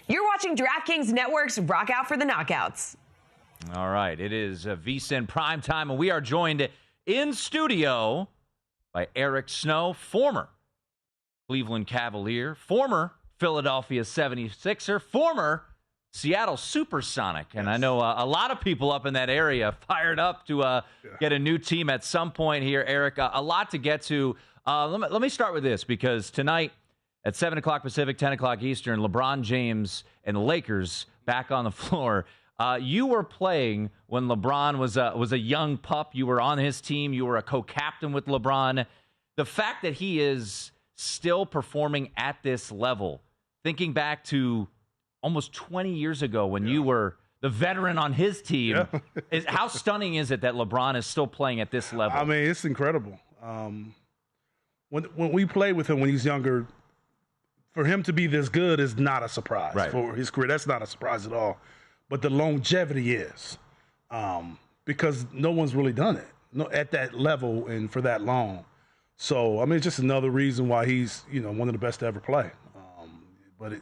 You're watching DraftKings Network's Rock Out for the Knockouts. All right, it is VSiN primetime, and we are joined in studio by Eric Snow, former Cleveland Cavalier, former Philadelphia 76er, former Seattle Supersonic. And I know a lot of people up in that area fired up to get a new team at some point here, Eric. A lot to get to. Let me start with this, because tonight at 7 o'clock Pacific, 10 o'clock Eastern, LeBron James and the Lakers back on the floor. You were playing when LeBron was a young pup. You were on his team. You were a co-captain with LeBron. The fact that he is still performing at this level, thinking back to almost 20 years ago when you were the veteran on his team, is how stunning is it that LeBron is still playing at this level? I mean, it's incredible. When we played with him when he's younger, for him to be this good is not a surprise. Right. For his career, that's not a surprise at all. But the longevity is, because no one's really done it at that level and for that long. So, I mean, it's just another reason why he's, one of the best to ever play. But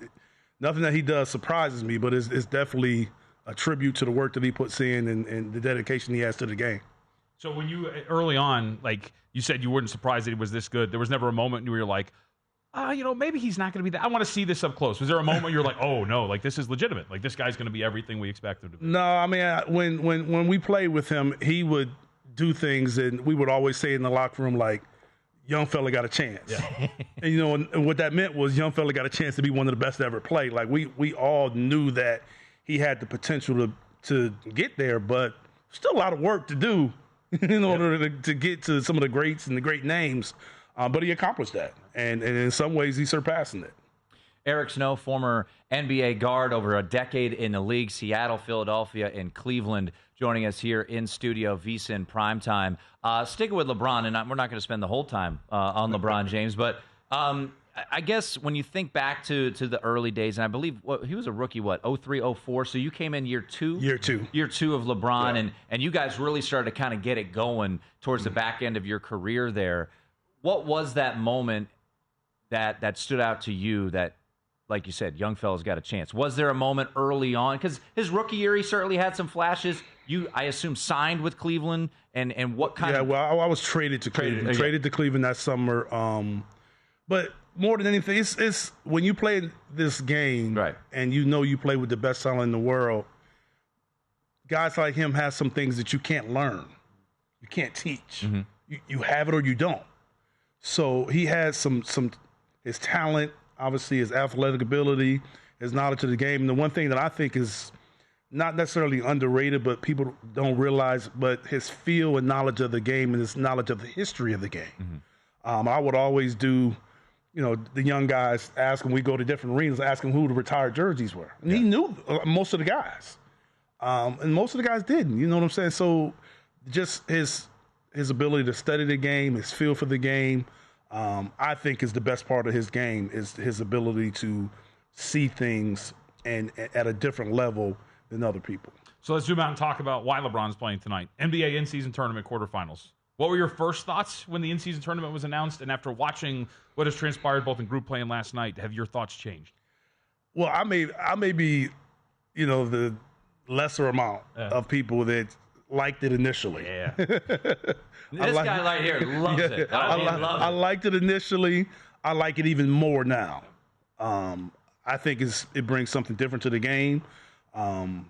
nothing that he does surprises me, but it's definitely a tribute to the work that he puts in and the dedication he has to the game. So when you, early on, like you said, you weren't surprised that he was this good. There was never a moment where you're like, maybe he's not going to be that. I want to see this up close. Was there a moment you're like, oh, no, like this is legitimate. Like this guy's going to be everything we expect him to be? No, I mean, when we played with him, he would do things, and we would always say in the locker room, like, young fella got a chance. Yeah. And what that meant was young fella got a chance to be one of the best to ever play. Like, we all knew that he had the potential to get there, but still a lot of work to do in order to get to some of the greats and the great names. But he accomplished that, and in some ways he's surpassing it. Eric Snow, former NBA guard, over a decade in the league, Seattle, Philadelphia, and Cleveland, joining us here in studio, VSiN Primetime. Sticking with LeBron, and we're not going to spend the whole time on LeBron James, but I guess when you think back to the early days, and I believe he was a rookie, 03, 04, so you came in year two? Year two. Year two of LeBron, and you guys really started to kind of get it going towards the back end of your career there. What was that moment that stood out to you that, like you said, young fella's got a chance? Was there a moment early on? Because his rookie year, he certainly had some flashes. You, I assume, signed with Cleveland, and what kind of... Yeah, well, I was traded to Cleveland. Traded to Cleveland that summer. But more than anything, it's when you play this game, right, and you play with the best talent in the world, guys like him have some things that you can't learn. You can't teach. Mm-hmm. You have it or you don't. So he has some his talent, obviously his athletic ability, his knowledge of the game. And the one thing that I think is not necessarily underrated, but people don't realize, but his feel and knowledge of the game and his knowledge of the history of the game. Mm-hmm. I would always do, the young guys ask them, we go to different arenas, ask them who the retired jerseys were. And he knew most of the guys. And most of the guys didn't, you know what I'm saying? So just his ability to study the game, his feel for the game, I think is the best part of his game, is his ability to see things and at a different level than other people. So let's zoom out and talk about why LeBron's playing tonight. NBA in-season tournament quarterfinals. What were your first thoughts when the in-season tournament was announced? And after watching what has transpired both in group play and last night, have your thoughts changed? Well, I may be, the lesser amount of people that liked it initially. Yeah. This guy right here loves it. I liked it initially. I like it even more now. I think it brings something different to the game. Playing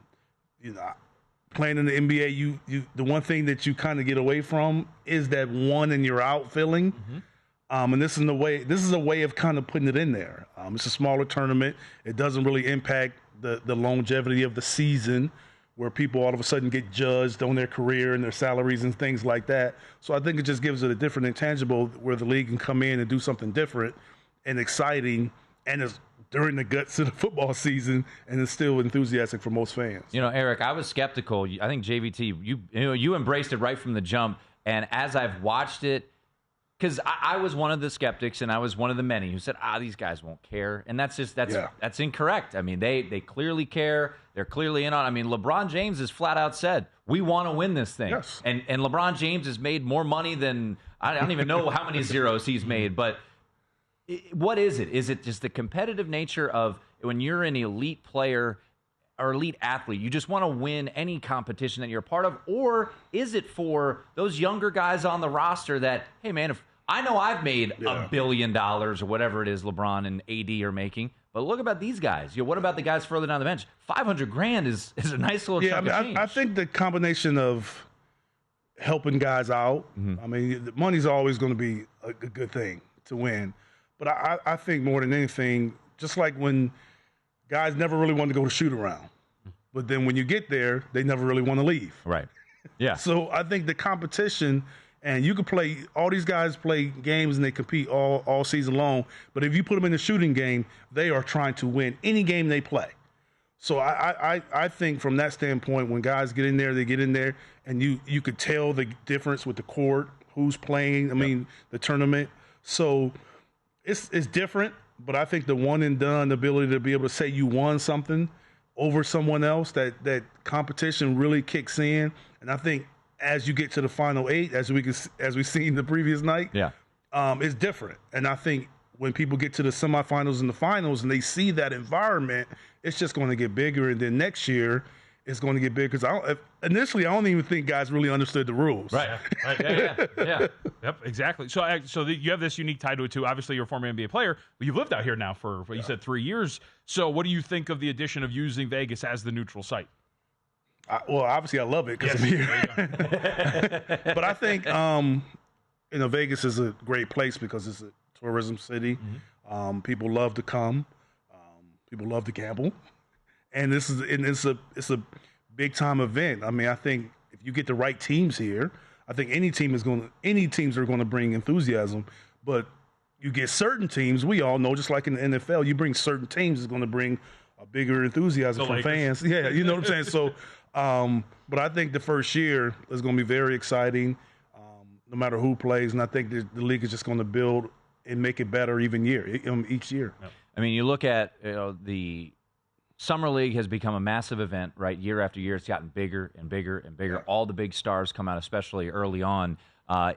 in the NBA, you the one thing that you kind of get away from is that one and you're out feeling. Mm-hmm. And this is a way of kind of putting it in there. It's a smaller tournament. It doesn't really impact the longevity of the season, where people all of a sudden get judged on their career and their salaries and things like that. So I think it just gives it a different intangible where the league can come in and do something different and exciting, and it's during the guts of the football season, and it's still enthusiastic for most fans. Eric, I was skeptical. I think JVT, you embraced it right from the jump, and as I've watched it, because I was one of the skeptics, and I was one of the many who said, these guys won't care. And that's incorrect. I mean, they clearly care. They're clearly in on it. I mean, LeBron James has flat out said, we want to win this thing. Yes. And LeBron James has made more money than, I don't even know how many zeros he's made. But what is it? Is it just the competitive nature of when you're an elite player or elite athlete, you just want to win any competition that you're a part of? Or is it for those younger guys on the roster that, hey, man, if I know I've made $1 billion or whatever it is LeBron and AD are making, but look about these guys. What about the guys further down the bench? $500,000 is a nice little chunk of change. I think the combination of helping guys out, I mean, the money's always going to be a good thing to win. But I think more than anything, just like when guys never really want to go to shoot around, but then when you get there, they never really want to leave. Right. Yeah. So I think the competition, and you can play, all these guys play games and they compete all season long, but if you put them in a shooting game, they are trying to win any game they play. So I think from that standpoint, when guys get in there, they get in there, and you could tell the difference with the court, who's playing, I mean, the tournament. So it's different, but I think the one and done ability to be able to say you won something over someone else, that competition really kicks in. And I think as you get to the final 8, as we seen the previous night, it's different. And I think when people get to the semifinals and the finals and they see that environment, it's just going to get bigger. And then next year, it's going to get bigger. Because initially, I don't even think guys really understood the rules. Right. Yeah. Yep, exactly. So you have this unique tie to it, too. Obviously, you're a former NBA player, but you've lived out here now for, you said, 3 years. So what do you think of the addition of using Vegas as the neutral site? Well, obviously, I love it because I'm here. But I think, Vegas is a great place because it's a tourism city. People love to come. People love to gamble. And it's a big time event. I mean, I think if you get the right teams here, I think any teams are going to bring enthusiasm. But you get certain teams, we all know, just like in the NFL, you bring certain teams is going to bring a bigger enthusiasm from fans. Yeah, you know what I'm saying? So, but I think the first year is going to be very exciting, no matter who plays. And I think the league is just going to build and make it better each year. I mean, you look at the Summer League has become a massive event, right? Year after year, it's gotten bigger and bigger and bigger. All the big stars come out, especially early on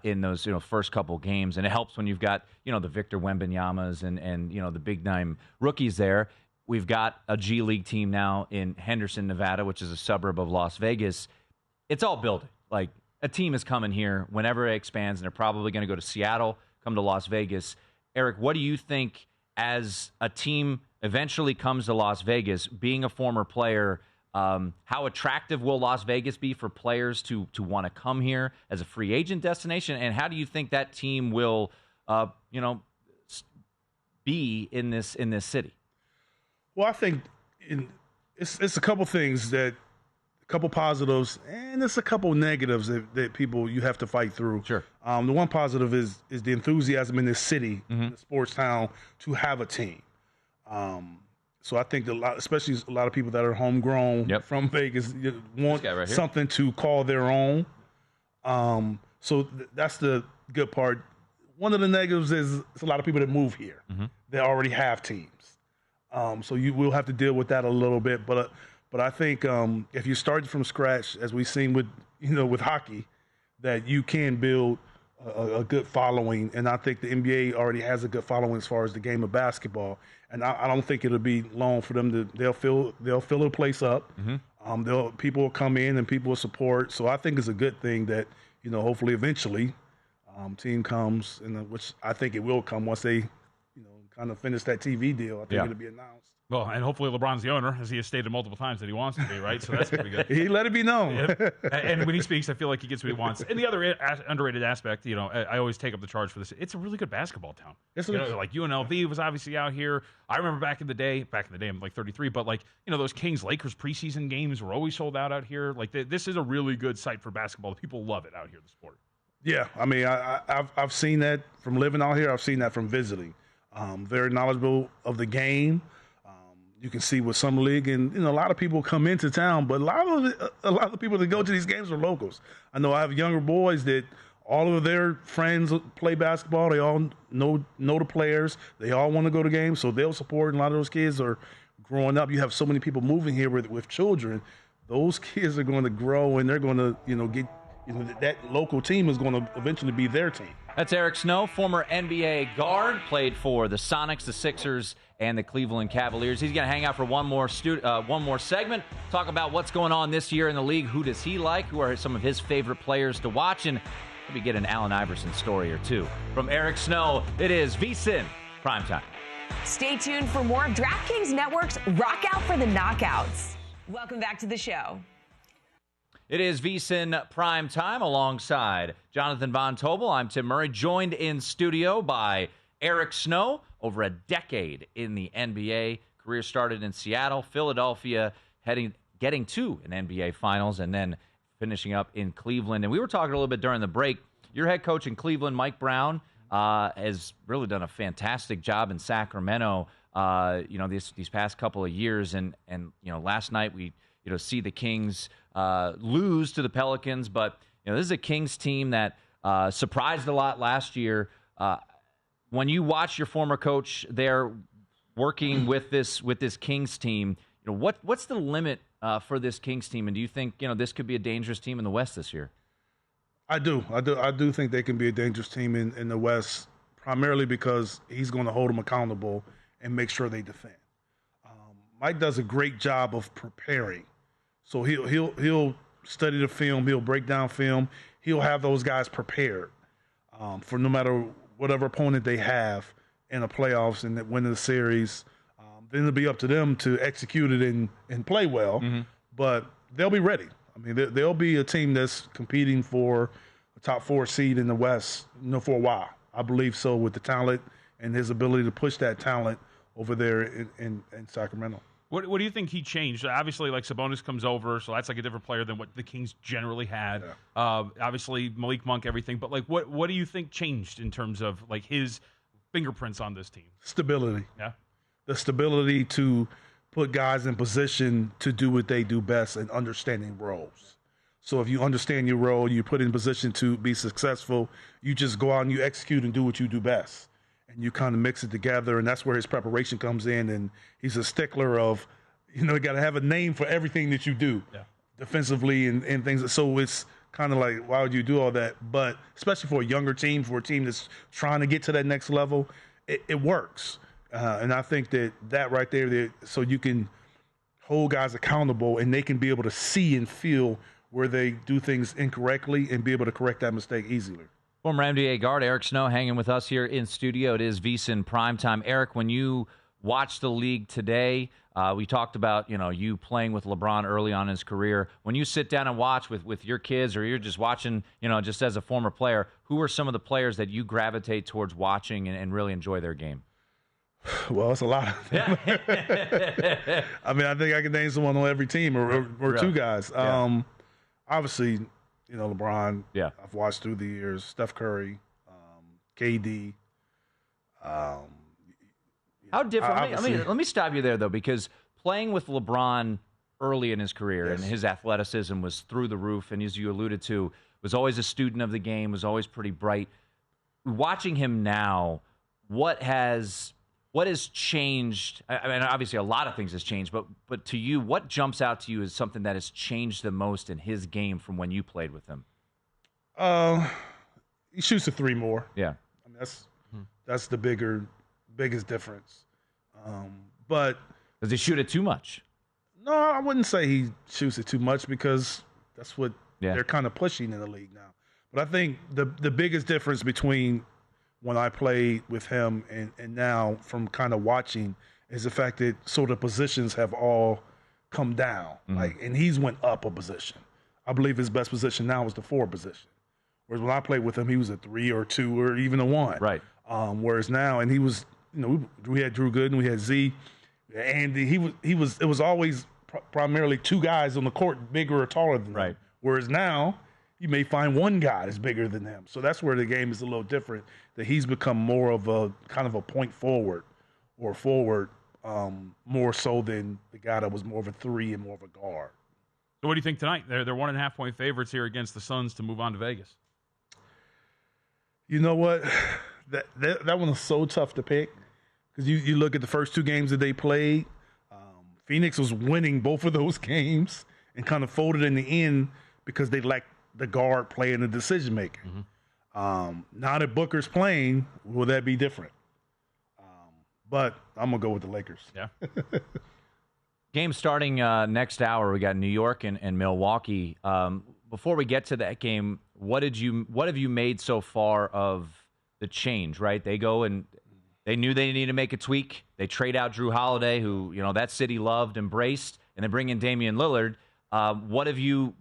in those first couple games, and it helps when you've got the Victor Wembanyama's and the big name rookies there. We've got a G League team now in Henderson, Nevada, which is a suburb of Las Vegas. It's all building. Like, a team is coming here whenever it expands, and they're probably going to go to Seattle, come to Las Vegas. Eric, what do you think as a team eventually comes to Las Vegas, being a former player, how attractive will Las Vegas be for players to want to come here as a free agent destination? And how do you think that team will, be in this city? Well, I think it's a couple things a couple positives, and it's a couple negatives that people you have to fight through. Sure. The one positive is the enthusiasm in this city, in the sports town, to have a team. So I think especially a lot of people that are homegrown from Vegas want something to call their own. So that's the good part. One of the negatives is it's a lot of people that move here. They already have teams. So you will have to deal with that a little bit. But I think if you start from scratch, as we've seen with hockey, that you can build a good following. And I think the NBA already has a good following as far as the game of basketball. And I don't think it'll be long for them they'll fill the place up. People will come in and people will support. So I think it's a good thing that, hopefully eventually team comes, which I think it will come once they, kind of finish that TV deal. I think it'll be announced. Well, and hopefully LeBron's the owner, as he has stated multiple times that he wants to be, right? So that's going to be good. He let it be known. And when he speaks, I feel like he gets what he wants. And the other underrated aspect, I always take up the charge for this. It's a really good basketball town. Like UNLV was obviously out here. I remember back in the day, I'm like 33, but those Kings-Lakers preseason games were always sold out here. Like, this is a really good site for basketball. People love it out here, the sport. Yeah, I mean, I've seen that from living out here. I've seen that from visiting. Very knowledgeable of the game. You can see with Summer League, and a lot of people come into town, but a lot of the people that go to these games are locals. I know I have younger boys that all of their friends play basketball. They all know the players. They all want to go to games, so they'll support. And a lot of those kids are growing up. You have so many people moving here with children. Those kids are going to grow, and they're going to get. That local team is going to eventually be their team. That's Eric Snow, former NBA guard, played for the Sonics, the Sixers, and the Cleveland Cavaliers. He's going to hang out for one more segment, talk about what's going on this year in the league, who does he like, who are some of his favorite players to watch, and maybe get an Allen Iverson story or two. From Eric Snow, it is VSiN Primetime. Stay tuned for more of DraftKings Network's Rock Out for the Knockouts. Welcome back to the show. It is VSiN Primetime alongside Jonathan Von Tobel. I'm Tim Murray, joined in studio by Eric Snow. Over a decade in the NBA. Career started in Seattle, Philadelphia, getting to an NBA Finals, and then finishing up in Cleveland. And we were talking a little bit during the break. Your head coach in Cleveland, Mike Brown, has really done a fantastic job in Sacramento. These past couple of years, and last night we see the Kings lose to the Pelicans, but this is a Kings team that surprised a lot last year. When you watch your former coach there working with this Kings team, what's the limit for this Kings team, and do you think this could be a dangerous team in the West this year? I do think they can be a dangerous team in the West, primarily because he's going to hold them accountable and make sure they defend. Mike does a great job of preparing, so he'll study the film, he'll break down film, he'll have those guys prepared for no matter whatever opponent they have in the playoffs and win the series. Then it'll be up to them to execute it and play well. Mm-hmm. But they'll be ready. I mean, they'll be a team that's competing for a top 4 seed in the West, for a while. I believe so, with the talent and his ability to push that talent over there in Sacramento. What do you think he changed? Obviously, Sabonis comes over, so that's a different player than what the Kings generally had. Yeah. Obviously, Malik Monk, everything. But what do you think changed in terms of his fingerprints on this team? Stability. Yeah. The stability to put guys in position to do what they do best and understanding roles. So if you understand your role, you put in position to be successful, you just go out and you execute and do what you do best. And you kind of mix it together, and that's where his preparation comes in. And he's a stickler of, you got to have a name for everything that you do defensively and things. So it's kind of like, why would you do all that? But especially for a younger team, for a team that's trying to get to that next level, it works. And I think that right there, so you can hold guys accountable and they can be able to see and feel where they do things incorrectly and be able to correct that mistake easily. Former NBA guard Eric Snow hanging with us here in studio. It is VSiN Primetime. Eric, when you watch the league today, we talked about you playing with LeBron early on in his career. When you sit down and watch with your kids, or you're just watching, just as a former player, who are some of the players that you gravitate towards watching and really enjoy their game? Well, it's a lot of them. I mean, I think I can name someone on every team or really? Two guys. Yeah. Obviously, LeBron. Yeah. I've watched through the years. Steph Curry, KD. How different? Let me stop you there, though, because playing with LeBron early in his career and his athleticism was through the roof, and as you alluded to, was always a student of the game, was always pretty bright. Watching him now, what has changed? I mean, obviously a lot of things has changed, but to you, what jumps out to you as something that has changed the most in his game from when you played with him? He shoots a 3 more. Yeah. I mean, that's the biggest difference. But does he shoot it too much? No, I wouldn't say he shoots it too much, because that's what they're kind of pushing in the league now. But I think the biggest difference between when I played with him and now, from kind of watching, is the fact that sort of positions have all come down. Mm-hmm. And he's went up a position. I believe his best position now is the 4 position. Whereas when I played with him, he was a 3 or 2 or even a 1. Right. Whereas now, and he was, we had Drew Gooden, we had Z, and it was always primarily 2 guys on the court, bigger or taller than him. Whereas now, you may find 1 guy that's bigger than him. So that's where the game is a little different, that he's become more of a kind of a point forward or forward, more so than the guy that was more of a 3 and more of a guard. So what do you think tonight? They're 1.5 point favorites here against the Suns to move on to Vegas. You know what? That one was so tough to pick, because you look at the first 2 games that they played. Phoenix was winning both of those games and kind of folded in the end because they lacked the guard play and the decision making. Mm-hmm. Now that Booker's playing, will that be different? But I'm going to go with the Lakers. Yeah. Game starting next hour. We got New York and Milwaukee. Before we get to that game, what have you made so far of the change? Right, they go and they knew they needed to make a tweak. They trade out Drew Holiday, who that city loved, embraced, and they bring in Damian Lillard. What have you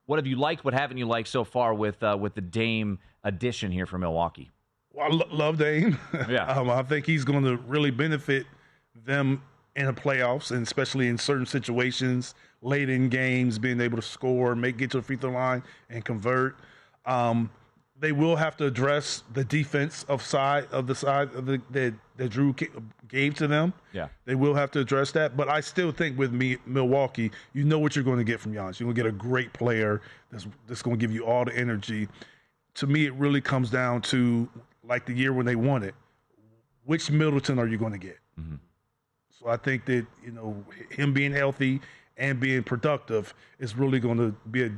liked? What haven't you liked so far with the Dame addition here for Milwaukee? Well, I love Dame. Yeah, I think he's going to really benefit them in the playoffs, and especially in certain situations, late in games, being able to score, get to the free throw line, and convert. They will have to address the defense that Drew gave to them. Yeah, they will have to address that. But I still think with Milwaukee, you know what you're going to get from Giannis. You're going to get a great player that's going to give you all the energy. To me, it really comes down to, like the year when they won it, which Middleton are you going to get? Mm-hmm. So I think that, him being healthy and being productive is really going to be a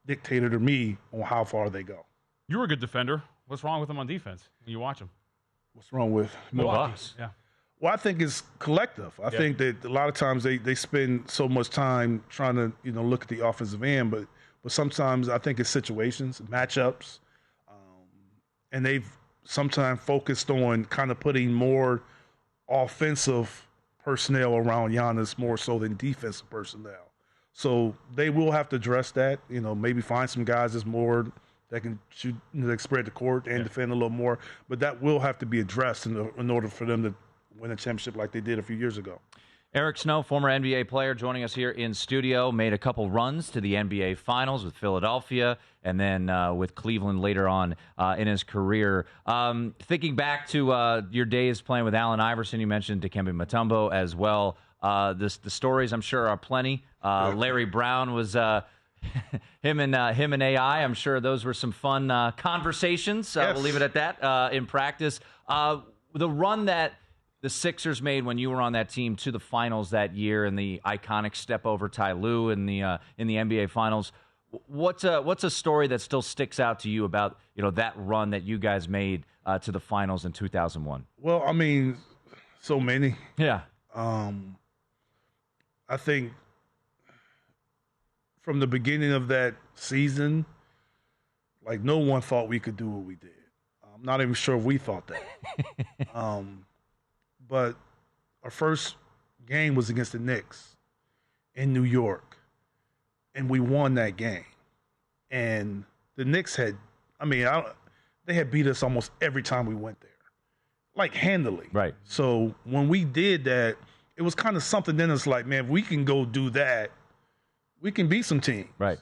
dictator to me on how far they go. You were a good defender. What's wrong with him on defense when you watch him? What's wrong with Milwaukee? Yeah. Well, I think it's collective. I think that a lot of times they spend so much time trying to, look at the offensive end, but sometimes I think it's situations, matchups, and they've sometimes focused on kind of putting more offensive personnel around Giannis more so than defensive personnel. So they will have to address that, maybe find some guys that can shoot, spread the court and defend a little more. But that will have to be addressed in order for them to win a championship like they did a few years ago. Eric Snow, former NBA player, joining us here in studio, made a couple runs to the NBA Finals with Philadelphia and then with Cleveland later on in his career. Thinking back to your days playing with Allen Iverson, you mentioned Dikembe Mutombo as well. The stories, I'm sure, are plenty. Larry Brown was him and AI. I'm sure those were some fun conversations. Yes. We'll leave it at that in practice. The run that the Sixers made when you were on that team to the finals that year, and the iconic step over Ty Lue in the NBA Finals. What's a story that still sticks out to you about that run that you guys made to the finals in 2001? Well, I mean, so many. Yeah. I think from the beginning of that season, like, no one thought we could do what we did. I'm not even sure if we thought that. But our first game was against the Knicks in New York, and we won that game. And the Knicks they had beat us almost every time we went there, like handily. Right. So when we did that, it was kind of something in us like, man, if we can go do that, we can beat some teams. Right.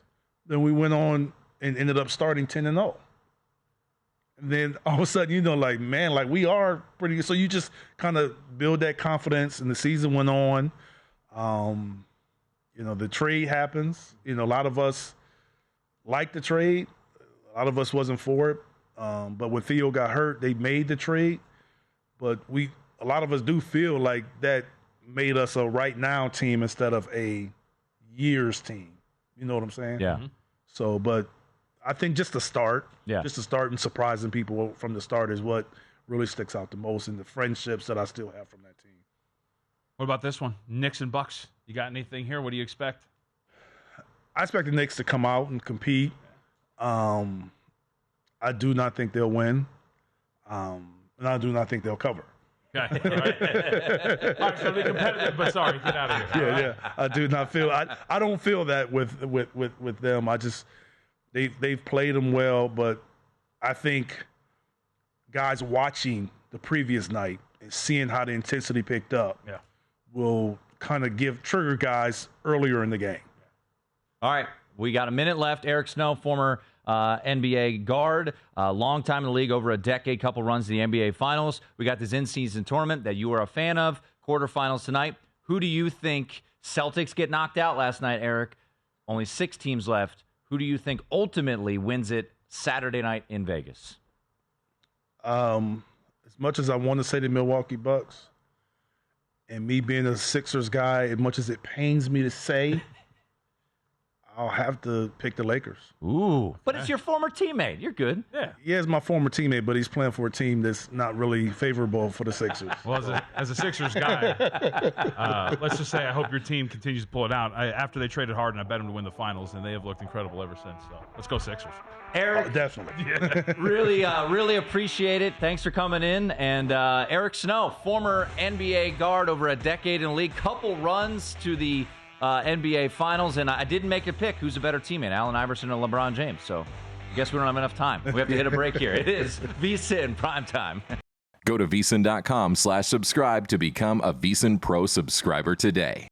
Then we went on and ended up starting 10-0. And then all of a sudden, like, man, like, we are pretty good. So you just kind of build that confidence, and the season went on. The trade happens. A lot of us liked the trade. A lot of us wasn't for it. But when Theo got hurt, they made the trade. But a lot of us do feel like that made us a right now team instead of a years team. You know what I'm saying? Yeah. Mm-hmm. So, but I think just to start and surprising people from the start is what really sticks out the most, and the friendships that I still have from that team. What about this one? Knicks and Bucks. You got anything here? What do you expect? I expect the Knicks to come out and compete. I do not think they'll win. And I do not think they'll cover. Okay. All right. All right, so be competitive, but sorry, get out of here. Yeah. I do not feel. I don't feel that with them. I just they've played them well, but I think guys watching the previous night and seeing how the intensity picked up will kind of trigger guys earlier in the game. All right, we got a minute left. Eric Snow, former NBA guard, long time in the league, over a decade, couple runs to the NBA Finals. We got this in-season tournament that you are a fan of, quarterfinals tonight. Who do you think Celtics get knocked out last night, Eric? Only 6 teams left. Who do you think ultimately wins it Saturday night in Vegas? As much as I want to say the Milwaukee Bucks, and me being a Sixers guy, as much as it pains me to say, I'll have to pick the Lakers. Ooh, but it's your former teammate. You're good. Yeah. He is my former teammate, but he's playing for a team that's not really favorable for the Sixers. Well, as a Sixers guy, let's just say I hope your team continues to pull it out. After they traded Harden, I bet them to win the finals, and they have looked incredible ever since. So let's go Sixers. Eric, Definitely. really appreciate it. Thanks for coming in. And Eric Snow, former NBA guard over a decade in the league, couple runs to the NBA Finals, and I didn't make a pick. Who's a better teammate, Allen Iverson or LeBron James? So I guess we don't have enough time. We have to hit a break here. It is VSiN Primetime. Go to VSiN.com/subscribe to become a VSiN Pro subscriber today.